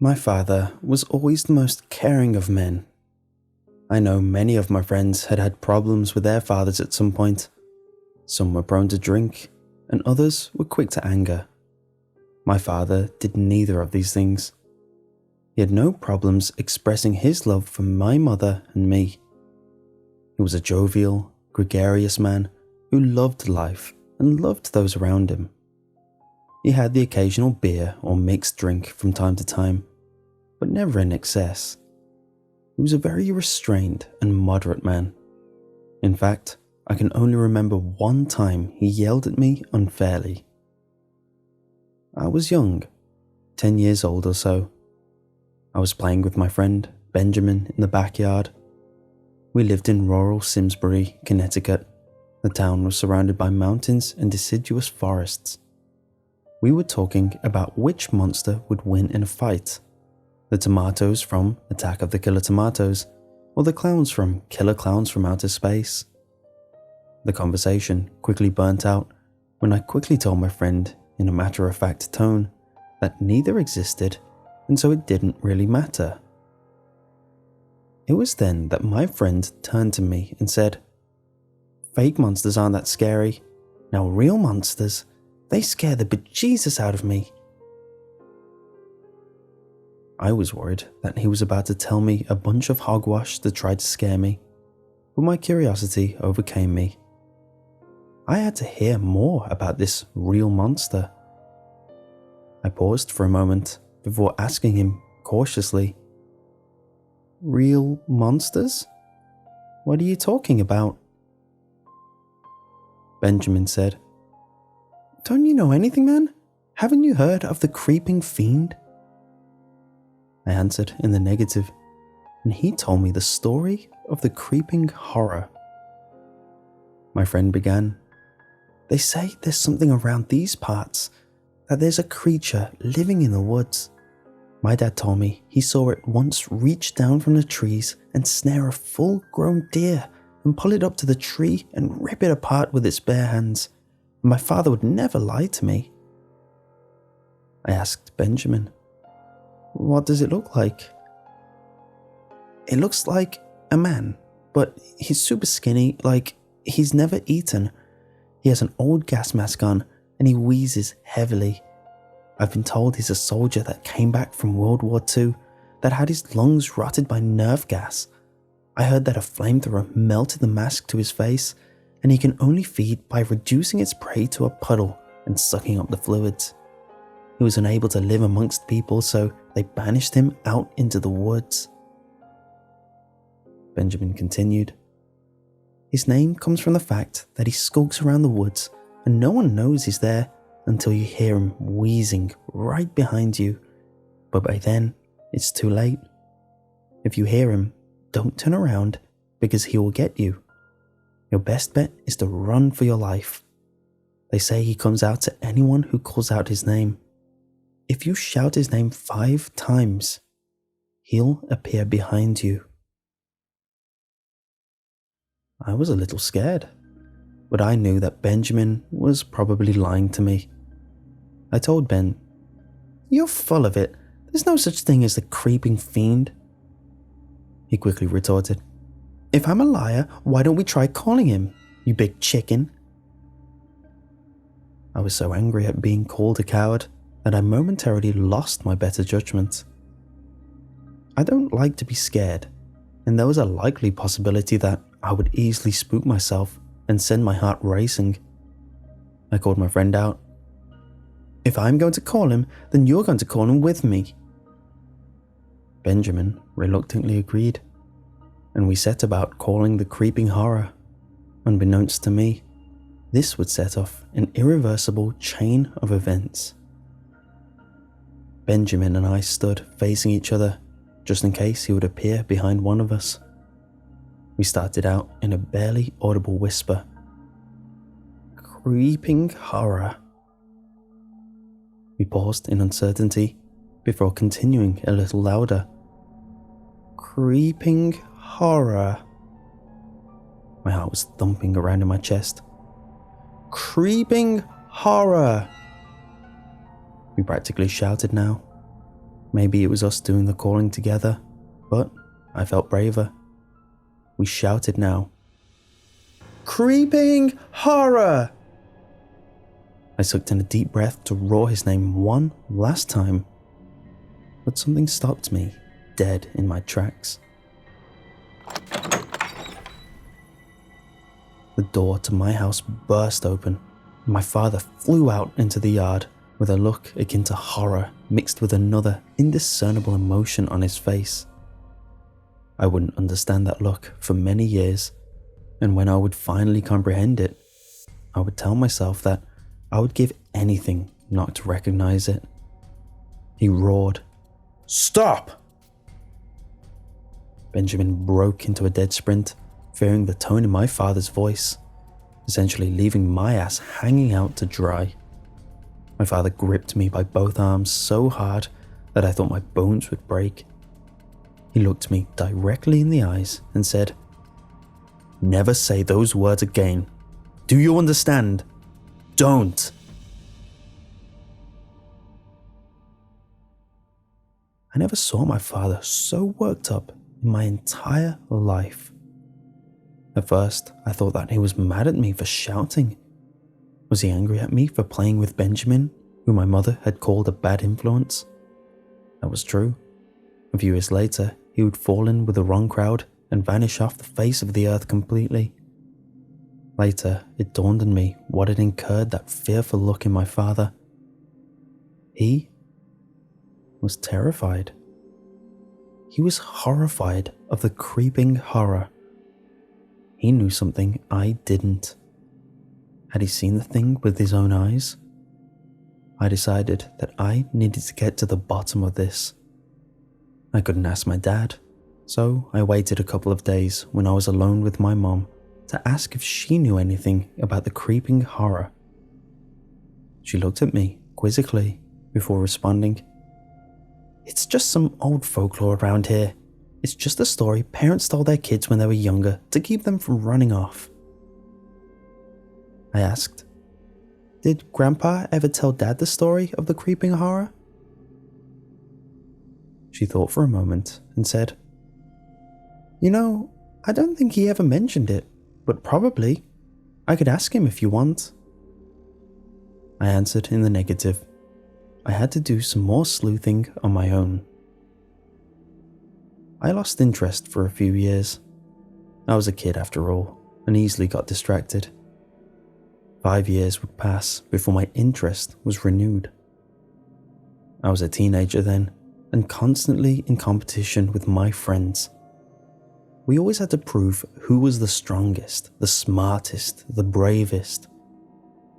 My father was always the most caring of men. I know many of my friends had had problems with their fathers at some point. Some were prone to drink, and others were quick to anger. My father did neither of these things. He had no problems expressing his love for my mother and me. He was a jovial, gregarious man who loved life and loved those around him. He had the occasional beer or mixed drink from time to time, but never in excess. He was a very restrained and moderate man. In fact, I can only remember one time he yelled at me unfairly. I was young, 10 years old or so. I was playing with my friend Benjamin in the backyard. We lived in rural Simsbury, Connecticut. The town was surrounded by mountains and deciduous forests. We were talking about which monster would win in a fight. The tomatoes from Attack of the Killer Tomatoes, or the clowns from Killer Clowns from Outer Space. The conversation quickly burnt out when I quickly told my friend in a matter-of-fact tone that neither existed, and so it didn't really matter. It was then that my friend turned to me and said, "Fake monsters aren't that scary. Now real monsters, they scare the bejesus out of me." I was worried that he was about to tell me a bunch of hogwash to try to scare me, but my curiosity overcame me. I had to hear more about this real monster. I paused for a moment before asking him cautiously, "Real monsters? What are you talking about?" Benjamin said, "Don't you know anything, man? Haven't you heard of the creeping fiend?" I answered in the negative, and he told me the story of the creeping horror. My friend began, "They say there's something around these parts, that there's a creature living in the woods. My dad told me he saw it once reach down from the trees and snare a full-grown deer and pull it up to the tree and rip it apart with its bare hands. And my father would never lie to me." I asked Benjamin, "What does it look like?" "It looks like a man, but he's super skinny, like he's never eaten. He has an old gas mask on and he wheezes heavily. I've been told he's a soldier that came back from World War II that had his lungs rotted by nerve gas. I heard that a flamethrower melted the mask to his face, and he can only feed by reducing its prey to a puddle and sucking up the fluids. He was unable to live amongst people, so they banished him out into the woods." Benjamin continued, "His name comes from the fact that he skulks around the woods and no one knows he's there until you hear him wheezing right behind you, but by then it's too late. If you hear him, don't turn around because he will get you. Your best bet is to run for your life. They say he comes out to anyone who calls out his name. If you shout his name 5 times, he'll appear behind you." I was a little scared, but I knew that Benjamin was probably lying to me. I told Ben, "You're full of it. There's no such thing as the creeping fiend." He quickly retorted, "If I'm a liar, why don't we try calling him, you big chicken?" I was so angry at being called a coward that I momentarily lost my better judgment. I don't like to be scared, and there was a likely possibility that I would easily spook myself and send my heart racing. I called my friend out. "If I'm going to call him, then you're going to call him with me." Benjamin reluctantly agreed, and we set about calling the creeping horror. Unbeknownst to me, this would set off an irreversible chain of events. Benjamin and I stood facing each other, just in case he would appear behind one of us. We started out in a barely audible whisper. "Creeping horror." We paused in uncertainty before continuing a little louder. "Creeping horror." My heart was thumping around in my chest. "Creeping horror." We practically shouted now. Maybe it was us doing the calling together, but I felt braver. We shouted now. Creeping horror! I sucked in a deep breath to roar his name one last time, but something stopped me dead in my tracks. The door to my house burst open, and my father flew out into the yard with a look akin to horror mixed with another indiscernible emotion on his face. I wouldn't understand that look for many years, and when I would finally comprehend it, I would tell myself that I would give anything not to recognize it. He roared, "Stop!" Benjamin broke into a dead sprint, fearing the tone in my father's voice, essentially leaving my ass hanging out to dry. My father gripped me by both arms so hard that I thought my bones would break. He looked me directly in the eyes and said, "Never say those words again. Do you understand? Don't!" I never saw my father so worked up in my entire life. At first, I thought that he was mad at me for shouting. Was he angry at me for playing with Benjamin, who my mother had called a bad influence? That was true. A few years later, he would fall in with the wrong crowd and vanish off the face of the earth completely. Later, it dawned on me what had incurred that fearful look in my father. He was terrified. He was horrified of the creeping horror. He knew something I didn't. Had he seen the thing with his own eyes? I decided that I needed to get to the bottom of this. I couldn't ask my dad, so I waited a couple of days when I was alone with my mom to ask if she knew anything about the creeping horror. She looked at me quizzically before responding, "It's just some old folklore around here. It's just a story parents told their kids when they were younger to keep them from running off." I asked, "Did Grandpa ever tell Dad the story of the creeping horror?" She thought for a moment and said, "You know, I don't think he ever mentioned it, but probably. I could ask him if you want." I answered in the negative. I had to do some more sleuthing on my own. I lost interest for a few years. I was a kid after all, and easily got distracted. 5 years would pass before my interest was renewed. I was a teenager then, and constantly in competition with my friends. We always had to prove who was the strongest, the smartest, the bravest.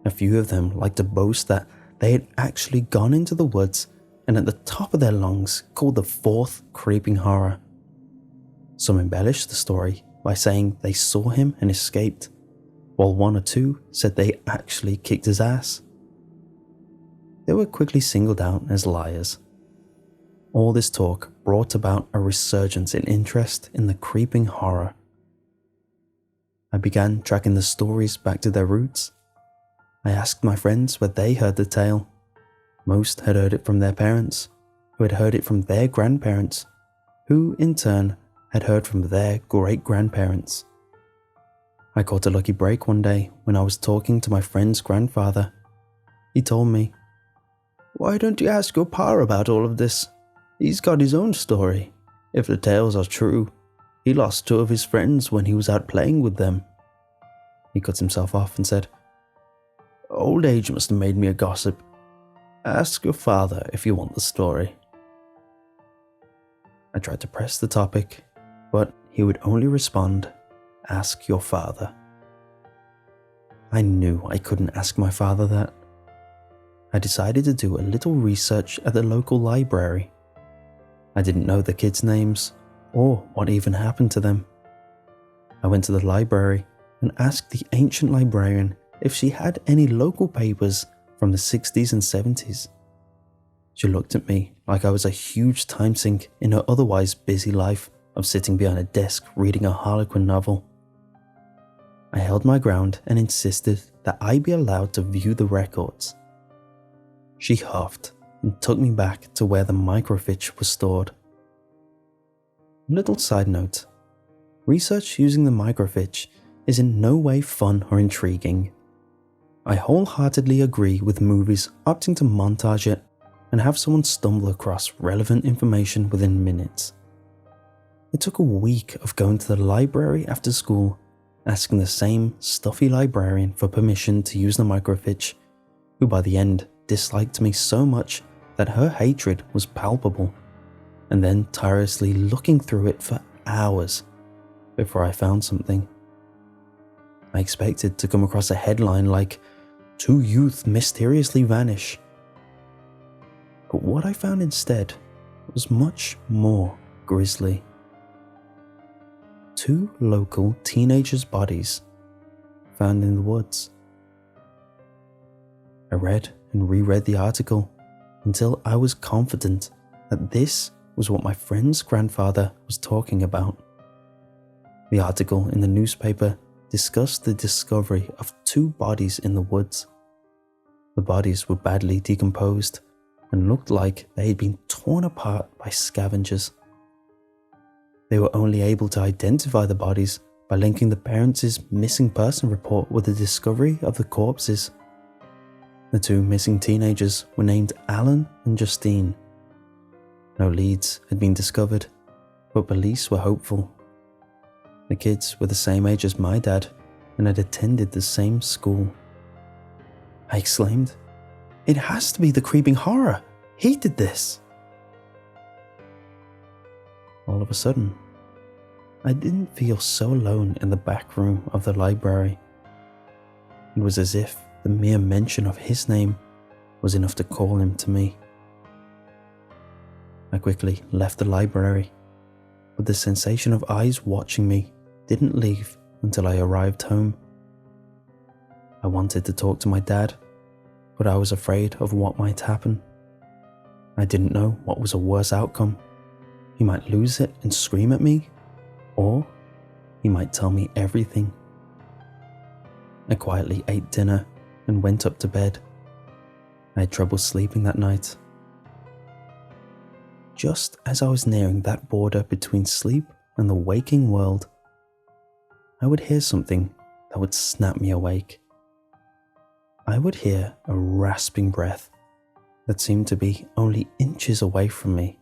A few of them liked to boast that they had actually gone into the woods and at the top of their lungs called the fourth creeping horror. Some embellished the story by saying they saw him and escaped, while one or two said they actually kicked his ass. They were quickly singled out as liars. All this talk brought about a resurgence in interest in the creeping horror. I began tracking the stories back to their roots. I asked my friends where they heard the tale. Most had heard it from their parents, who had heard it from their grandparents, who in turn had heard from their great-grandparents. I caught a lucky break one day when I was talking to my friend's grandfather. He told me, "Why don't you ask your pa about all of this? He's got his own story. If the tales are true, he lost 2 of his friends when he was out playing with them." He cut himself off and said, "Old age must have made me a gossip. Ask your father if you want the story." I tried to press the topic, but he would only respond, "Ask your father." I knew I couldn't ask my father that. I decided to do a little research at the local library. I didn't know the kids' names or what even happened to them. I went to the library and asked the ancient librarian if she had any local papers from the 60s and 70s. She looked at me like I was a huge time sink in her otherwise busy life of sitting behind a desk reading a Harlequin novel. I held my ground and insisted that I be allowed to view the records. She huffed and took me back to where the microfiche was stored. Little side note, research using the microfiche is in no way fun or intriguing. I wholeheartedly agree with movies opting to montage it and have someone stumble across relevant information within minutes. It took a week of going to the library after school, asking the same stuffy librarian for permission to use the microfiche, who by the end disliked me so much that her hatred was palpable, and then tirelessly looking through it for hours before I found something. I expected to come across a headline like, "Two youth mysteriously vanish." But what I found instead was much more grisly. 2 local teenagers' bodies found in the woods. I read and reread the article until I was confident that this was what my friend's grandfather was talking about. The article in the newspaper discussed the discovery of 2 bodies in the woods. The bodies were badly decomposed and looked like they had been torn apart by scavengers. They were only able to identify the bodies by linking the parents' missing person report with the discovery of the corpses. The 2 missing teenagers were named Alan and Justine. No leads had been discovered, but police were hopeful. The kids were the same age as my dad and had attended the same school. I exclaimed, "It has to be the creeping horror! He did this!" All of a sudden, I didn't feel so alone in the back room of the library. It was as if the mere mention of his name was enough to call him to me. I quickly left the library, but the sensation of eyes watching me didn't leave until I arrived home. I wanted to talk to my dad, but I was afraid of what might happen. I didn't know what was a worse outcome. He might lose it and scream at me, or he might tell me everything. I quietly ate dinner and went up to bed. I had trouble sleeping that night. Just as I was nearing that border between sleep and the waking world, I would hear something that would snap me awake. I would hear a rasping breath that seemed to be only inches away from me.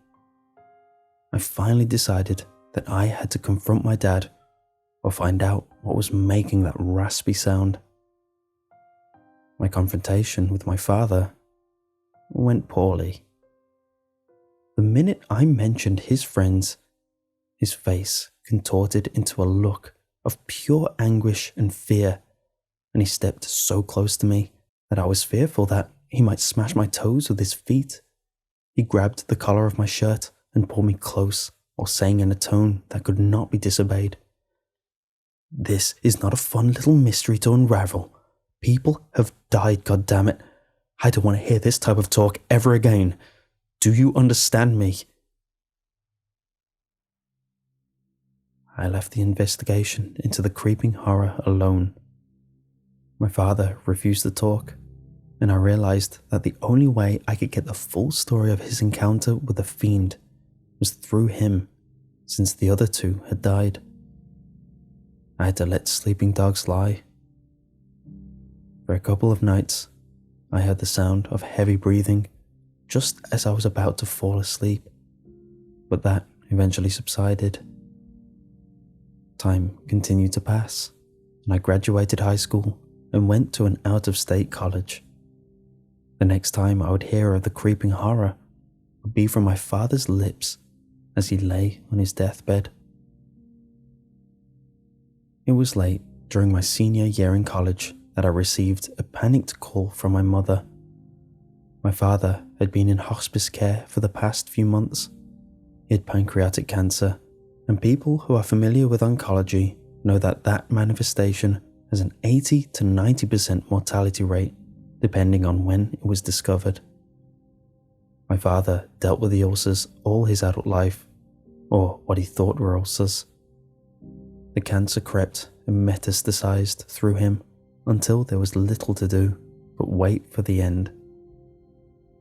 I finally decided that I had to confront my dad or find out what was making that raspy sound. My confrontation with my father went poorly. The minute I mentioned his friends, his face contorted into a look of pure anguish and fear, and he stepped so close to me that I was fearful that he might smash my toes with his feet. He grabbed the collar of my shirt and pulled me close while saying in a tone that could not be disobeyed, "This is not a fun little mystery to unravel. People have died, goddammit. I don't want to hear this type of talk ever again. Do you understand me?" I left the investigation into the creeping horror alone. My father refused to talk, and I realized that the only way I could get the full story of his encounter with the fiend was through him, since the other 2 had died. I had to let sleeping dogs lie. For a couple of nights, I heard the sound of heavy breathing just as I was about to fall asleep, but that eventually subsided. Time continued to pass, and I graduated high school and went to an out-of-state college. The next time I would hear of the creeping horror would be from my father's lips as he lay on his deathbed. It was late during my senior year in college that I received a panicked call from my mother. My father had been in hospice care for the past few months. He had pancreatic cancer, and people who are familiar with oncology know that that manifestation has an 80 to 90% mortality rate, depending on when it was discovered. My father dealt with the ulcers all his adult life, or what he thought were ulcers. The cancer crept and metastasized through him until there was little to do but wait for the end.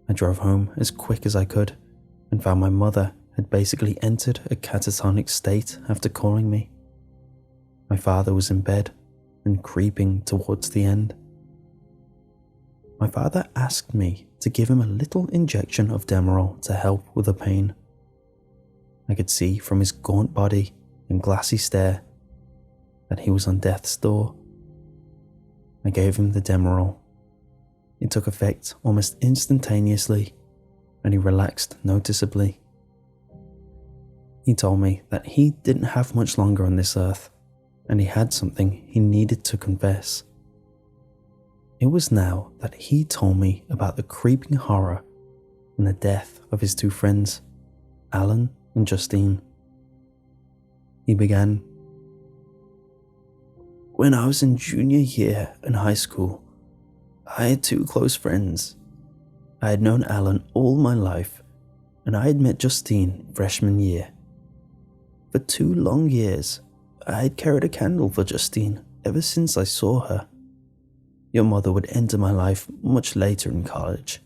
I drove home as quick as I could and found my mother had basically entered a catatonic state after calling me. My father was in bed and creeping towards the end. My father asked me to give him a little injection of Demerol to help with the pain. I could see from his gaunt body and glassy stare that he was on death's door. I gave him the Demerol. It took effect almost instantaneously, and he relaxed noticeably. He told me that he didn't have much longer on this earth, and he had something he needed to confess. It was now that he told me about the creeping horror and the death of his two friends, Alan and Justine. He began, "When I was in junior year in high school, I had two close friends. I had known Alan all my life, and I had met Justine freshman year. For 2 long years, I had carried a candle for Justine ever since I saw her. Your mother would enter my life much later in college.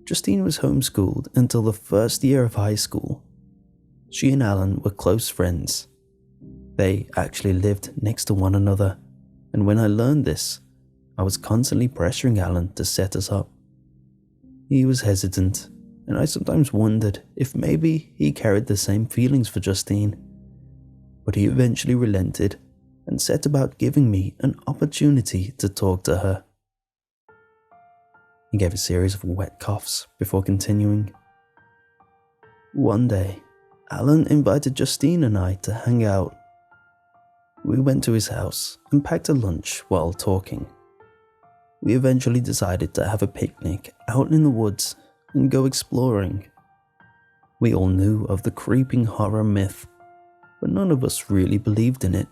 Justine was homeschooled until the first year of high school. She and Alan were close friends. They actually lived next to one another, and when I learned this, I was constantly pressuring Alan to set us up. He was hesitant, and I sometimes wondered if maybe he carried the same feelings for Justine, but he eventually relented and set about giving me an opportunity to talk to her." He gave a series of wet coughs before continuing. "One day, Alan invited Justine and I to hang out. We went to his house and packed a lunch while talking. We eventually decided to have a picnic out in the woods and go exploring. We all knew of the creeping horror myth, but none of us really believed in it.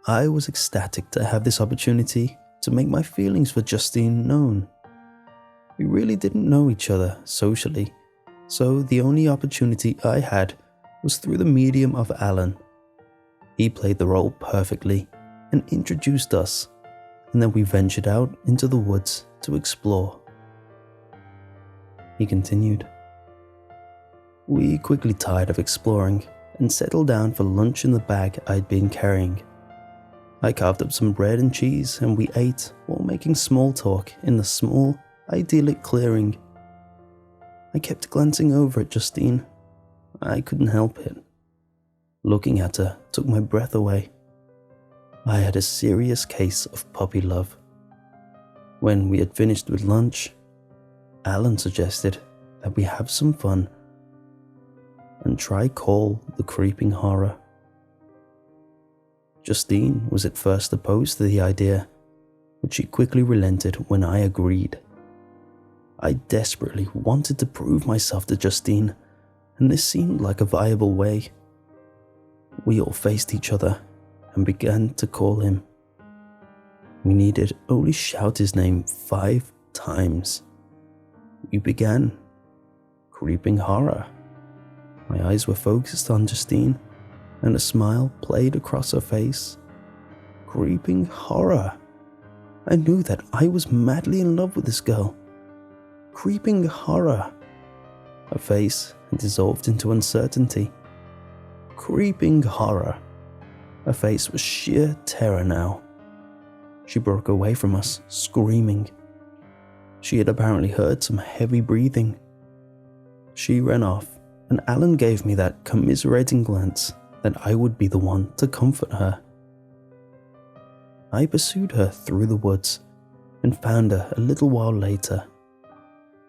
I was ecstatic to have this opportunity to make my feelings for Justine known. We really didn't know each other socially, so the only opportunity I had was through the medium of Alan. He played the role perfectly and introduced us, and then we ventured out into the woods to explore." He continued, "We quickly tired of exploring and settled down for lunch in the bag I'd been carrying. I carved up some bread and cheese and we ate while making small talk in the small, idyllic clearing. I kept glancing over at Justine. I couldn't help it. Looking at her took my breath away. I had a serious case of puppy love. When we had finished with lunch, Alan suggested that we have some fun and try call the creeping horror. Justine was at first opposed to the idea, but she quickly relented when I agreed. I desperately wanted to prove myself to Justine, and this seemed like a viable way. We all faced each other and began to call him. We needed only shout his name 5 times. We began. Creeping horror. My eyes were focused on Justine, and a smile played across her face. Creeping horror. I knew that I was madly in love with this girl. Creeping horror. Her face had dissolved into uncertainty. Creeping horror. Her face was sheer terror now. She broke away from us, screaming. She had apparently heard some heavy breathing. She ran off, and Alan gave me that commiserating glance that I would be the one to comfort her. I pursued her through the woods and found her a little while later.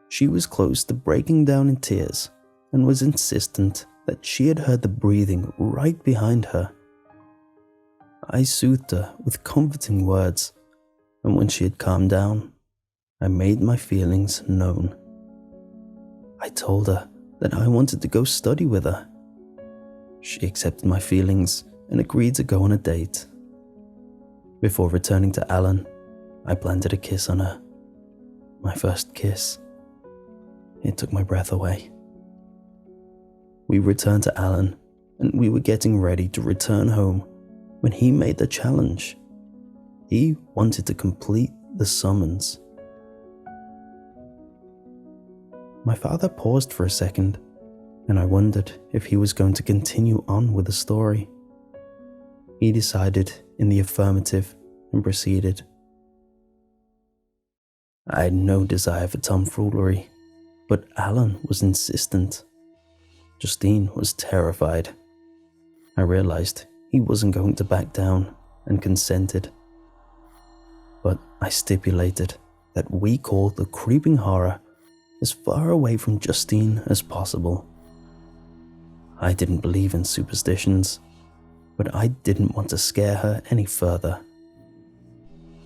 She was close to breaking down in tears and was insistent that she had heard the breathing right behind her. I soothed her with comforting words, and when she had calmed down, I made my feelings known. I told her that I wanted to go study with her. She accepted my feelings and agreed to go on a date. Before returning to Alan, I planted a kiss on her. My first kiss. It took my breath away. We returned to Alan, and we were getting ready to return home when he made the challenge. He wanted to complete the summons. My father paused for a second, and I wondered if he was going to continue on with the story. He decided in the affirmative and proceeded. I had no desire for tomfoolery, but Alan was insistent. Justine was terrified. I realized he wasn't going to back down and consented. But I stipulated that we call the creeping horror as far away from Justine as possible. I didn't believe in superstitions, but I didn't want to scare her any further.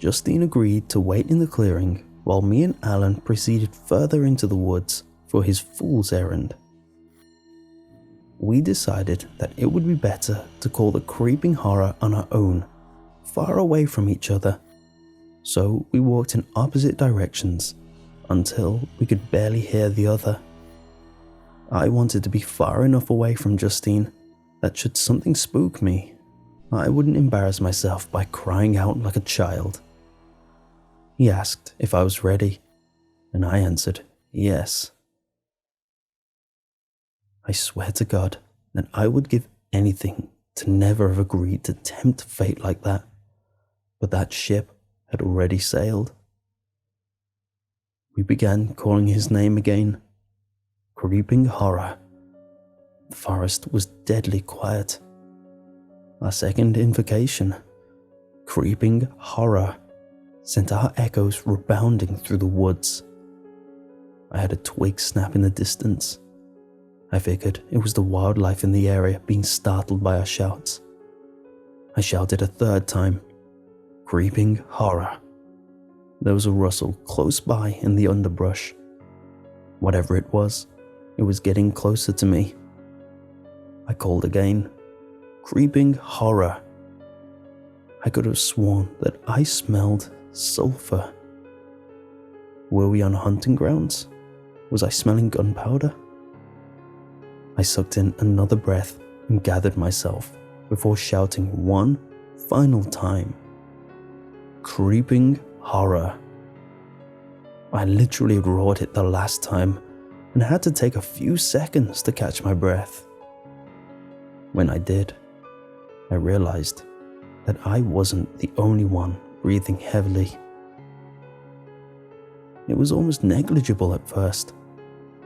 Justine agreed to wait in the clearing while me and Alan proceeded further into the woods for his fool's errand. We decided that it would be better to call the creeping horror on our own, far away from each other, so we walked in opposite directions until we could barely hear the other. I wanted to be far enough away from Justine that should something spook me, I wouldn't embarrass myself by crying out like a child. He asked if I was ready, and I answered yes. I swear to God that I would give anything to never have agreed to tempt fate like that, but that ship had already sailed. We began calling his name again. Creeping horror. The forest was deadly quiet. Our second invocation, creeping horror, sent our echoes rebounding through the woods. I heard a twig snap in the distance. I figured it was the wildlife in the area being startled by our shouts. I shouted a third time, creeping horror. There was a rustle close by in the underbrush. Whatever it was getting closer to me. I called again, creeping horror. I could have sworn that I smelled sulfur. Were we on hunting grounds? Was I smelling gunpowder? I sucked in another breath and gathered myself before shouting one final time, creeping horror. I literally roared it the last time and had to take a few seconds to catch my breath. When I did, I realized that I wasn't the only one breathing heavily. It was almost negligible at first,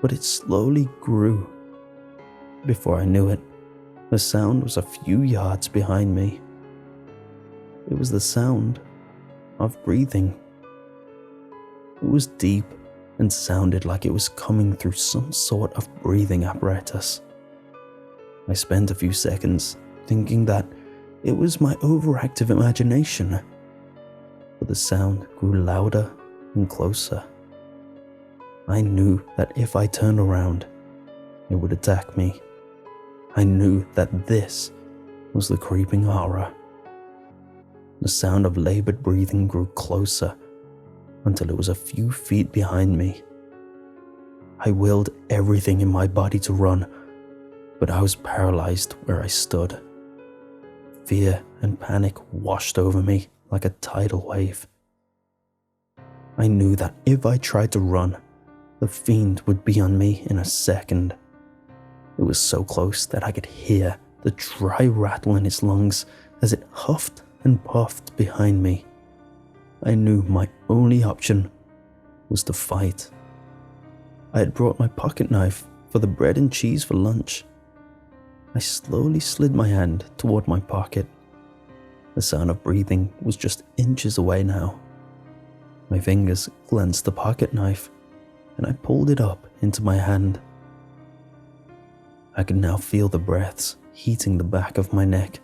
but it slowly grew. Before I knew it, the sound was a few yards behind me. It was the sound of breathing. It was deep and sounded like it was coming through some sort of breathing apparatus. I spent a few seconds thinking that it was my overactive imagination, but the sound grew louder and closer. I knew that if I turned around, it would attack me. I knew that this was the creeping horror. The sound of labored breathing grew closer until it was a few feet behind me. I willed everything in my body to run, but I was paralyzed where I stood. Fear and panic washed over me like a tidal wave. I knew that if I tried to run, the fiend would be on me in a second. It was so close that I could hear the dry rattle in its lungs as it huffed and puffed behind me. I knew my only option was to fight. I had brought my pocket knife for the bread and cheese for lunch. I slowly slid my hand toward my pocket. The sound of breathing was just inches away now. My fingers glanced the pocket knife, and I pulled it up into my hand. I could now feel the breaths heating the back of my neck.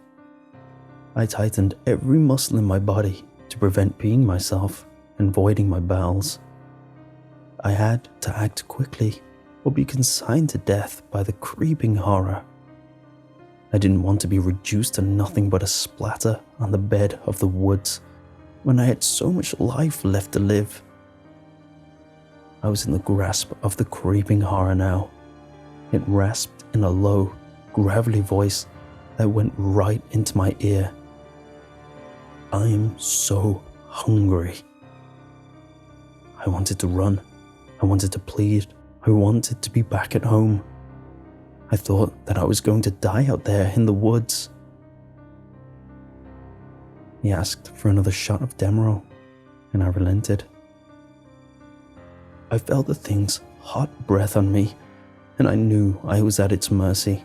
I tightened every muscle in my body to prevent peeing myself and voiding my bowels. I had to act quickly or be consigned to death by the creeping horror. I didn't want to be reduced to nothing but a splatter on the bed of the woods when I had so much life left to live. I was in the grasp of the creeping horror now. It rasped in a low, gravelly voice that went right into my ear. I'm so hungry. I wanted to run. I wanted to plead. I wanted to be back at home. I thought that I was going to die out there in the woods. He asked for another shot of Demerol, and I relented. I felt the thing's hot breath on me, and I knew I was at its mercy.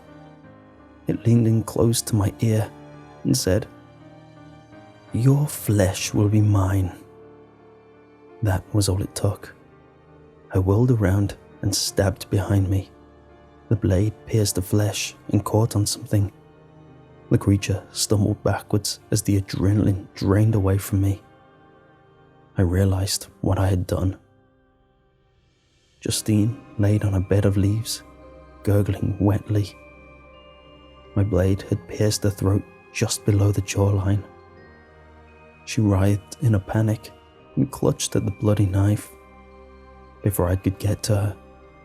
It leaned in close to my ear and said, "Your flesh will be mine." That was all it took. I whirled around and stabbed behind me. The blade pierced the flesh and caught on something. The creature stumbled backwards as the adrenaline drained away from me. I realized what I had done. Justine laid on a bed of leaves, gurgling wetly. My blade had pierced her throat just below the jawline. She writhed in a panic and clutched at the bloody knife. Before I could get to her,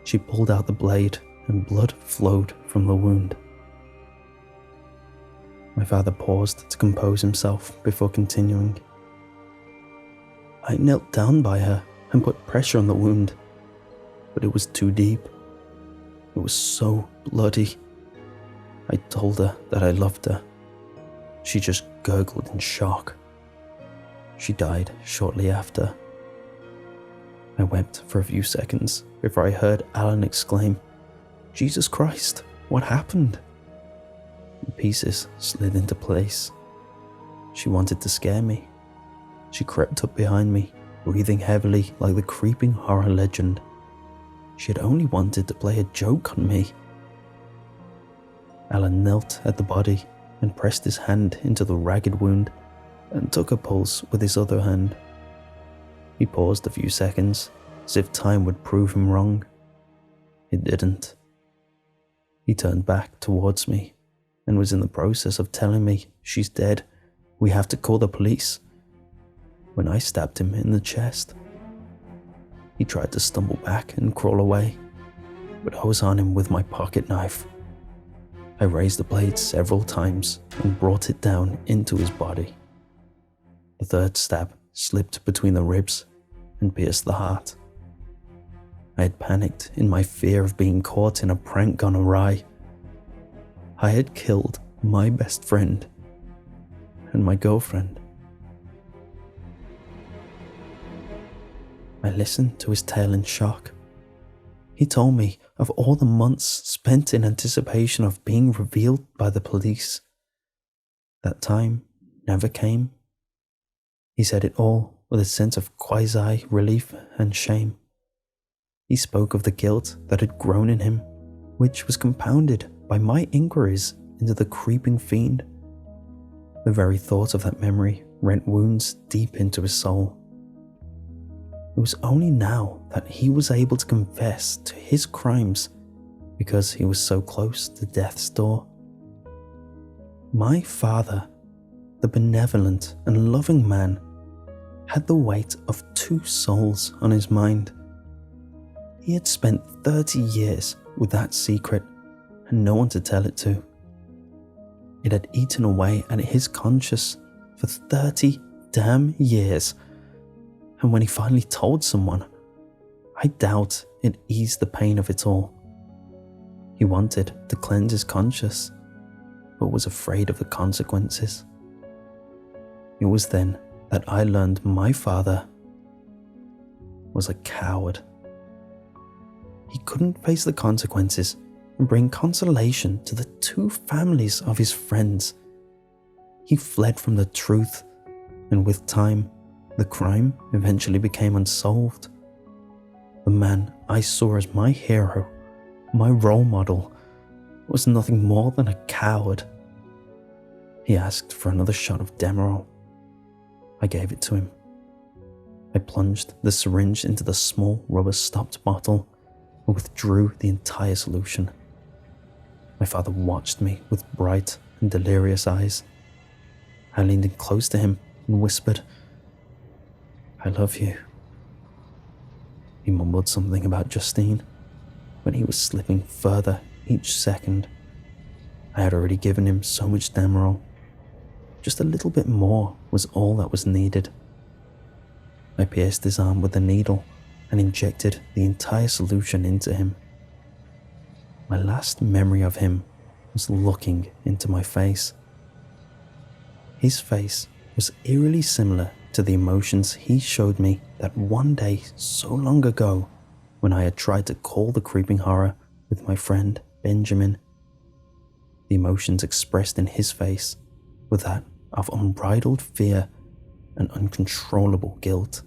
she pulled out the blade and blood flowed from the wound. My father paused to compose himself before continuing. I knelt down by her and put pressure on the wound, but it was too deep. It was so bloody. I told her that I loved her. She just gurgled in shock. She died shortly after. I wept for a few seconds before I heard Alan exclaim, "Jesus Christ, what happened?" The pieces slid into place. She wanted to scare me. She crept up behind me, breathing heavily like the creeping horror legend. She had only wanted to play a joke on me. Alan knelt at the body and pressed his hand into the ragged wound and took a pulse with his other hand. He paused a few seconds, as if time would prove him wrong. It didn't. He turned back towards me and was in the process of telling me, "She's dead. We have to call the police," when I stabbed him in the chest. He tried to stumble back and crawl away, but I was on him with my pocket knife. I raised the blade several times and brought it down into his body. The third stab slipped between the ribs and pierced the heart. I had panicked in my fear of being caught in a prank gone awry. I had killed my best friend and my girlfriend. I listened to his tale in shock. He told me of all the months spent in anticipation of being revealed by the police. That time never came. He said it all with a sense of quasi-relief and shame. He spoke of the guilt that had grown in him, which was compounded by my inquiries into the creeping fiend. The very thought of that memory rent wounds deep into his soul. It was only now that he was able to confess to his crimes because he was so close to death's door. My father, the benevolent and loving man, had the weight of two souls on his mind. He had spent 30 years with that secret and no one to tell it to. It had eaten away at his conscience for 30 damn years, and when he finally told someone, I doubt it eased the pain of it all. He wanted to cleanse his conscience, but was afraid of the consequences. It was then that I learned my father was a coward. He couldn't face the consequences and bring consolation to the two families of his friends. He fled from the truth, and with time, the crime eventually became unsolved. The man I saw as my hero, my role model, was nothing more than a coward. He asked for another shot of Demerol. I gave it to him. I plunged the syringe into the small rubber-stopped bottle and withdrew the entire solution. My father watched me with bright and delirious eyes. I leaned in close to him and whispered, "I love you." He mumbled something about Justine, but he was slipping further each second. I had already given him so much Demerol. Just a little bit more was all that was needed. I pierced his arm with a needle and injected the entire solution into him. My last memory of him was looking into my face. His face was eerily similar to the emotions he showed me that one day so long ago when I had tried to call the creeping horror with my friend Benjamin. The emotions expressed in his face were that of unbridled fear and uncontrollable guilt.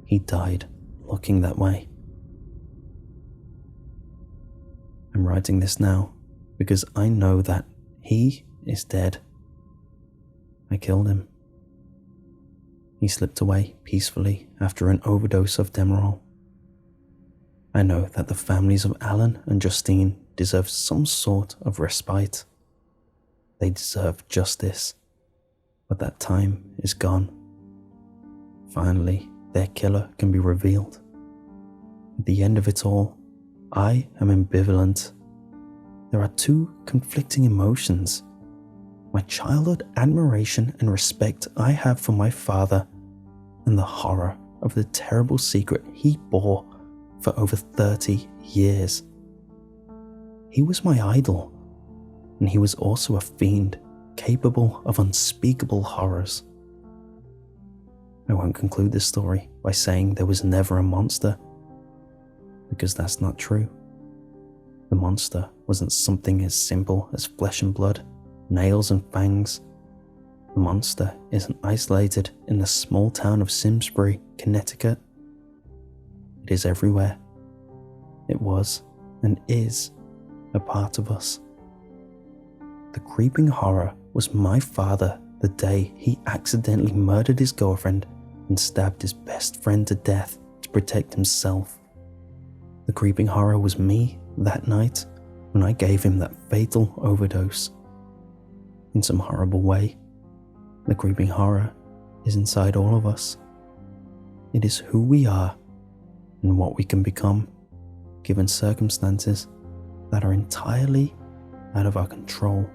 He died looking that way. I'm writing this now because I know that he is dead. I killed him. He slipped away peacefully after an overdose of Demerol. I know that the families of Alan and Justine deserve some sort of respite. They deserve justice, but that time is gone. Finally, their killer can be revealed. At the end of it all, I am ambivalent. There are two conflicting emotions. My childhood admiration and respect I have for my father, and the horror of the terrible secret he bore for over 30 years. He was my idol, and he was also a fiend capable of unspeakable horrors. I won't conclude this story by saying there was never a monster, because that's not true. The monster wasn't something as simple as flesh and blood, nails and fangs. The monster isn't isolated in the small town of Simsbury, Connecticut. It is everywhere. It was and is a part of us. The creeping horror was my father the day he accidentally murdered his girlfriend and stabbed his best friend to death to protect himself. The creeping horror was me that night when I gave him that fatal overdose. In some horrible way, the creeping horror is inside all of us. It is who we are and what we can become, given circumstances that are entirely out of our control.